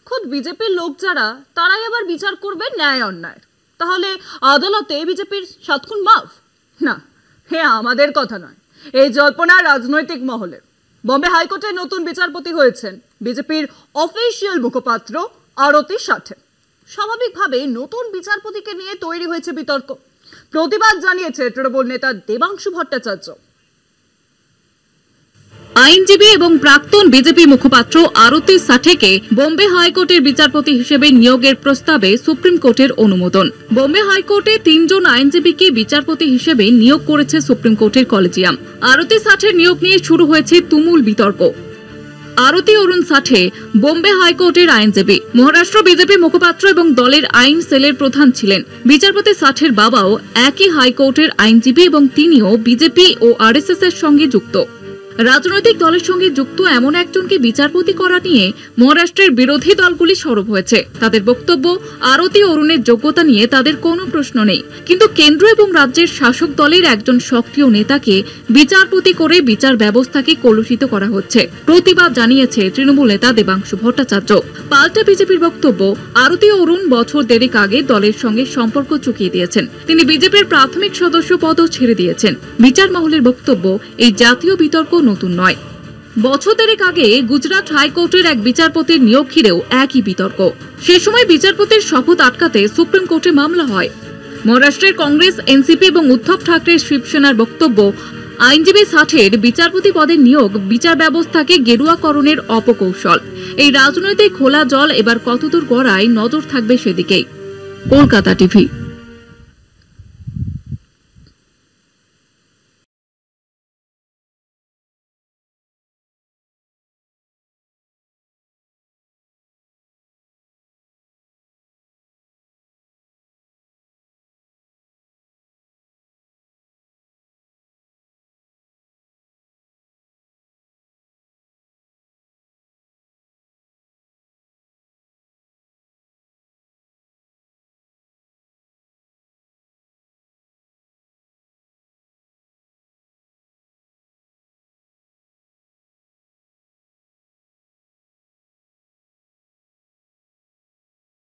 খোদ বিজেপির লোক যারা তারাই আবার বিচার করবে ন্যায় অন্যায়। তাহলে আদালতে বিজেপির 7 খুন মাফ? না, হে আমাদের কথা নয়, এই জল্পনা রাজনৈতিক মহলে। বম্বে হাইকোর্টের নতুন বিচারপতি হয়েছেন বিজেপির অফিসিয়াল মুখপাত্র আরতি সাঠে। স্বাভাবিকভাবে নতুন বিচারপতিকে নিয়ে তৈরি হয়েছে বিতর্ক। প্রতিবাদ জানিয়েছে তৃণমূল নেতা দেবাংশু ভট্টাচার্য। আইনজীবী এবং প্রাক্তন বিজেপি মুখপাত্র আরতি সাঠেকে বম্বে হাইকোর্টের বিচারপতি হিসেবে নিয়োগের প্রস্তাবে সুপ্রিম কোর্টের অনুমোদন। বম্বে হাইকোর্টে 3 জন আইনজীবীকে বিচারপতি হিসেবে নিয়োগ করেছে সুপ্রিম কোর্টের কলেজিয়াম। আরতি সাঠের নিয়োগ নিয়ে শুরু হয়েছে তুমুল বিতর্ক। আরতি অরুণ সাঠে বম্বে হাইকোর্টের আইনজীবী, মহারাষ্ট্র বিজেপি মুখপাত্র এবং দলের আইন সেলের প্রধান ছিলেন। বিচারপতি সাঠের বাবাও একই হাইকোর্টের আইনজীবী এবং তিনিও বিজেপি ও আরএসএস এর সঙ্গে যুক্ত। রাজনৈতিক দলের সঙ্গে যুক্ত এমন একজনকে বিচারপতি করা নিয়ে মহারাষ্ট্রের বিরোধী দলগুলি সরব হয়েছে। তাদের বক্তব্য, আরতি অরুণের যোগ্যতা নিয়ে তাদের কোনো প্রশ্ন নেই, কিন্তু কেন্দ্র এবং রাজ্যের শাসক দলের একজন সক্রিয় নেতাকে বিচারপতি করে বিচার ব্যবস্থাকে কলুষিত করা হচ্ছে। প্রতিবাদ জানিয়েছে তৃণমূল নেতা দেবাংশু ভট্টাচার্য। পাল্টা বিজেপির বক্তব্য, আরতি অরুণ বছর দেড়েক আগে দলের সঙ্গে সম্পর্ক চুকিয়ে দিয়েছেন। তিনি বিজেপির প্রাথমিক সদস্য পদও ছেড়ে দিয়েছেন। বিচার মহলের বক্তব্য, এই জাতীয় বিতর্ক নতুন নয়। বছর দেড়েক আগে গুজরাট হাইকোর্টের এক বিচারপতির নিয়োগ ঘিরেও একই বিতর্ক। সে সময় বিচারপতির শপথ আটকাতে সুপ্রিম কোর্টে মামলা হয়। মহারাষ্ট্রের কংগ্রেস, এনসিপি এবং উদ্ধব ঠাকরের শিবসেনার বক্তব্য, আইনজীবী সাঠের বিচারপতি পদে নিয়োগ বিচার ব্যবস্থাকে গেরুয়াকরণের অপকৌশল। এই রাজনৈতিক খোলা জল এবার কতদূর গড়ায়, নজর থাকবে সেদিকেই। কলকাতা টিভি।